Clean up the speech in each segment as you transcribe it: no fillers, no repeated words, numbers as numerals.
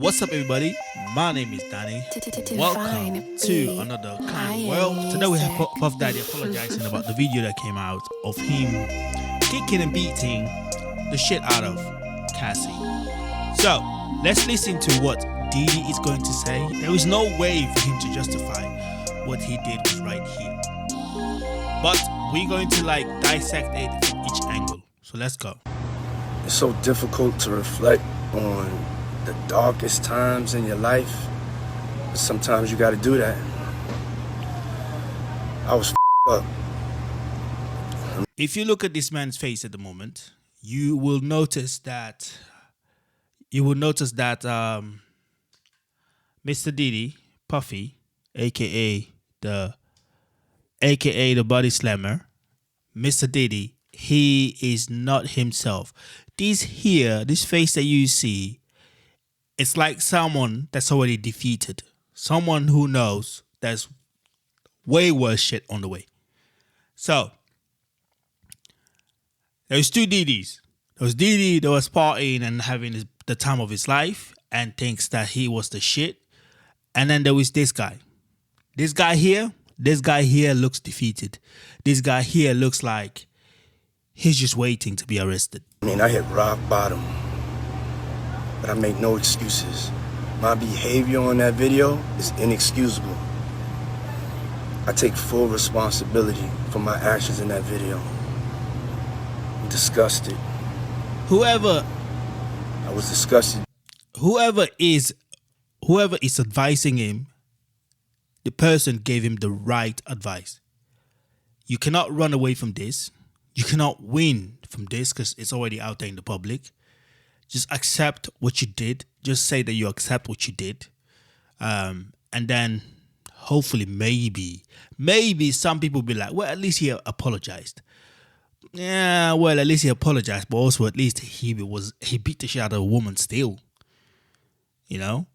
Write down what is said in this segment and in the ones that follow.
What's up, everybody? My name is Danny. Welcome to another kind world. Today we have Puff Daddy apologizing about the video that came out of him kicking and beating the shit out of Cassie. So let's listen to what Diddy is going to say. There is no way for him to justify what he did was right here, but we're going to dissect it from each angle. So let's go. It's so difficult to reflect on the darkest times in your life, but sometimes you got to do that. I was up. If you look at this man's face at the moment, you will notice that Mr. Diddy, Puffy, aka the body slammer, Mr. Diddy, he is not himself. This face that you see, it's like someone that's already defeated. Someone who knows there's way worse shit on the way. So, there's two Diddys. There was Diddy that was partying and having the time of his life and thinks that he was the shit. And then there was this guy. This guy here looks defeated. This guy here looks like he's just waiting to be arrested. I hit rock bottom, but I make no excuses. My behavior on that video is inexcusable. I take full responsibility for my actions in that video. I'm disgusted. I was disgusted. Whoever is advising him, the person gave him the right advice. You cannot run away from this. You cannot win from this because it's already out there in the public. Just accept what you did. Just say that you accept what you did. And then hopefully maybe some people will be like, well, at least he apologized. Yeah, well, at least he apologized, but also at least he beat the shit out of a woman still. You know?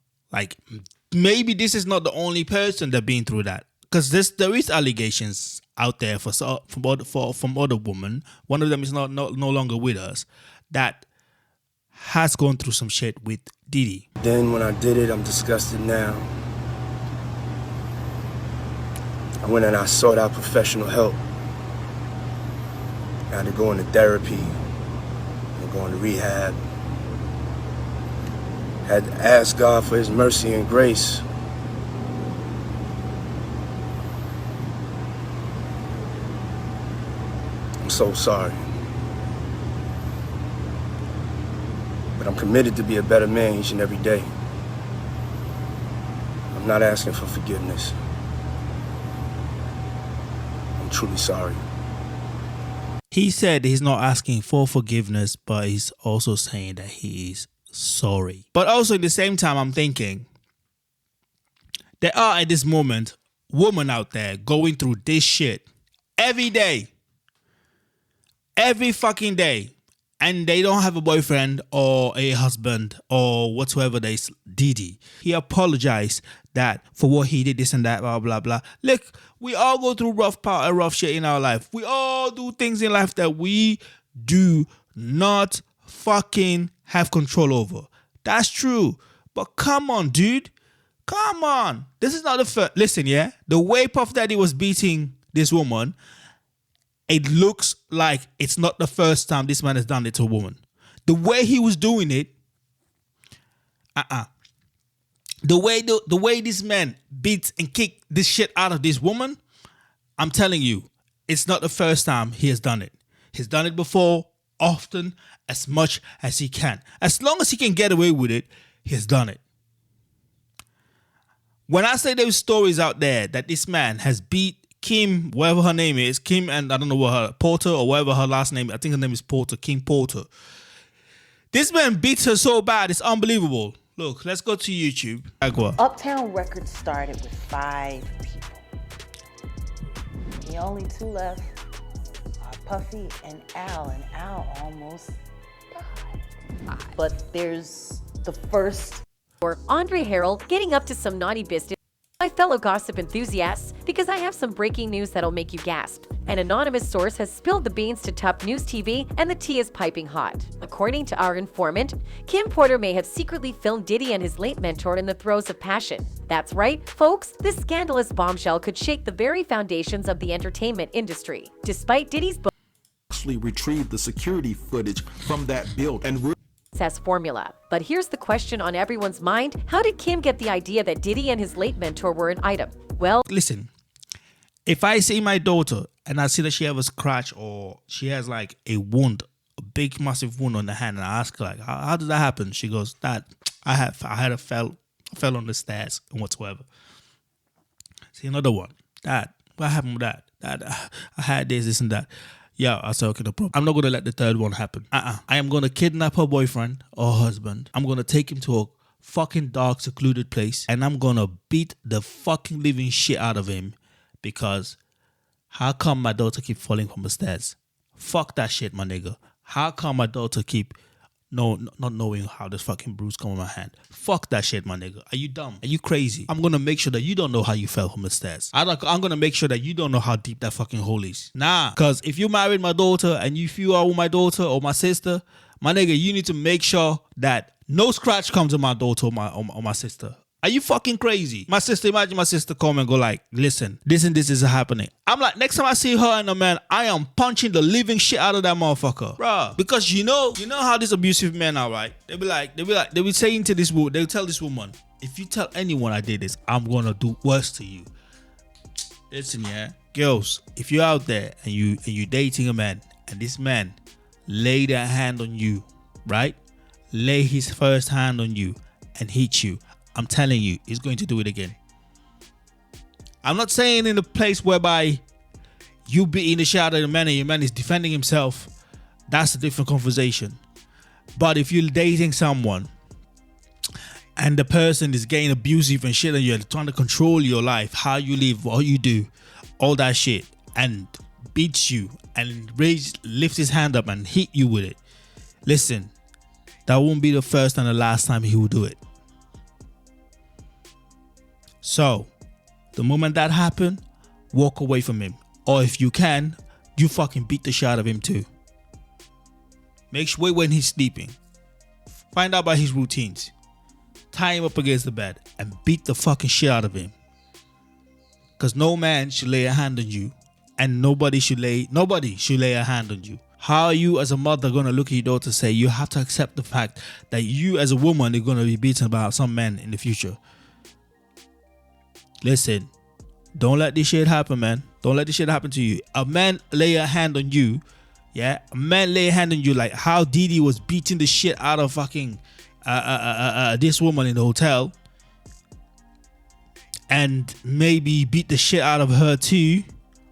Maybe this is not the only person that been through that. Because there is allegations out there from other women. One of them is no longer with us, that has gone through some shit with Diddy. Then when I did it, I'm disgusted now. I went and I sought out professional help. I had to go into therapy and go into rehab. Had to ask God for his mercy and grace. I'm so sorry. But I'm committed to be a better man each and every day. I'm not asking for forgiveness. I'm truly sorry. He said he's not asking for forgiveness, but he's also saying that he is sorry. But also at the same time, I'm thinking, there are at this moment women out there going through this shit every day. Every fucking day. And they don't have a boyfriend or a husband or whatsoever. There's Diddy. He apologized that for what he did, this and that, blah, blah, blah. Look, we all go through rough shit in our life. We all do things in life that we do not fucking have control over. That's true. But come on, dude. Come on. This is not the first. Listen, yeah? The way Puff Daddy was beating this woman, it looks like it's not the first time this man has done it to a woman. The way he was doing it, the way this man beats and kicks this shit out of this woman, I'm telling you, it's not the first time he has done it. He's done it before, often, as much as he can. As long as he can get away with it, he has done it. When I say there's stories out there that this man has beat Kim, whatever her name is, Kim, and I don't know what her, Porter or whatever her last name, I think her name is Porter, Kim Porter. This man beats her so bad, it's unbelievable. Look, let's go to YouTube. Agua. Uptown Records started with 5 people. The only 2 left are Puffy and Al almost died. But there's the first. Or Andre Harrell getting up to some naughty business. My fellow gossip enthusiasts, because I have some breaking news that'll make you gasp. An anonymous source has spilled the beans to Top News TV, and the tea is piping hot. According to our informant, Kim Porter may have secretly filmed Diddy and his late mentor in the throes of passion. That's right, folks, this scandalous bombshell could shake the very foundations of the entertainment industry. Despite Diddy's actually retrieved the security footage from that build and success formula. But here's the question on everyone's mind. How did Kim get the idea that Diddy and his late mentor were an item? Well, listen, if I see my daughter and I see that she has a scratch or she has like a wound, a big massive wound on the hand, and I ask her like, how did that happen? She goes, Dad, I fell on the stairs and whatsoever. See another one. Dad, what happened with that? Dad, I had this and that. Yeah, I said, okay, no problem. I'm not going to let the third one happen. I am going to kidnap her boyfriend or husband. I'm going to take him to a fucking dark, secluded place. And I'm going to beat the fucking living shit out of him. Because how come my daughter keep falling from the stairs? Fuck that shit, my nigga. How come my daughter keep not knowing how this fucking bruise come on my hand? Fuck that shit, my nigga. Are you dumb? Are you crazy? I'm gonna make sure that you don't know how you fell from the stairs. I'm gonna make sure that you don't know how deep that fucking hole is. Nah, cause if you married my daughter and if you are with my daughter or my sister, my nigga, you need to make sure that no scratch comes on my daughter or my sister. Are you fucking crazy? My sister, imagine my sister come and go like, listen, this and this is happening. I'm like, next time I see her and a man, I am punching the living shit out of that motherfucker. Bruh. Because you know how these abusive men are, right? They be saying to this woman, they'll tell this woman, if you tell anyone I did this, I'm gonna do worse to you. Listen, yeah. Girls, if you're out there and you're dating a man and this man lay their hand on you, right? Lay his first hand on you and hit you. I'm telling you, he's going to do it again. I'm not saying in a place whereby you beating the shit out of the man and your man is defending himself. That's a different conversation. But if you're dating someone and the person is getting abusive and shit and you're trying to control your life, how you live, what you do, all that shit, and beats you and lifts his hand up and hit you with it, listen, that won't be the first and the last time he will do it. So, the moment that happened, walk away from him. Or if you can, you fucking beat the shit out of him too. Make sure when he's sleeping. Find out about his routines. Tie him up against the bed and beat the fucking shit out of him. Because no man should lay a hand on you. And nobody should lay a hand on you. How are you as a mother going to look at your daughter and say you have to accept the fact that you as a woman are going to be beaten by some men in the future? Listen, don't let this shit happen, man. Don't let this shit happen to you. A man lay a hand on you, yeah? A man lay a hand on you like how Diddy was beating the shit out of fucking this woman in the hotel. And maybe beat the shit out of her too,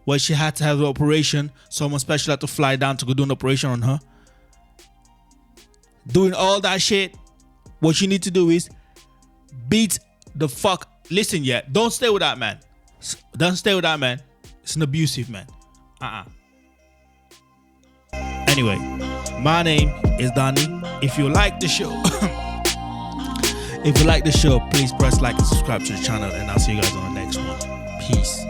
where she had to have the operation. Someone special had to fly down to go do an operation on her. Doing all that shit, what you need to do is beat the fuck. Listen, yeah, don't stay with that man. Don't stay with that man. It's an abusive man. Anyway, my name is Danny. If you like the show, please press like and subscribe to the channel, and I'll see you guys on the next one. Peace.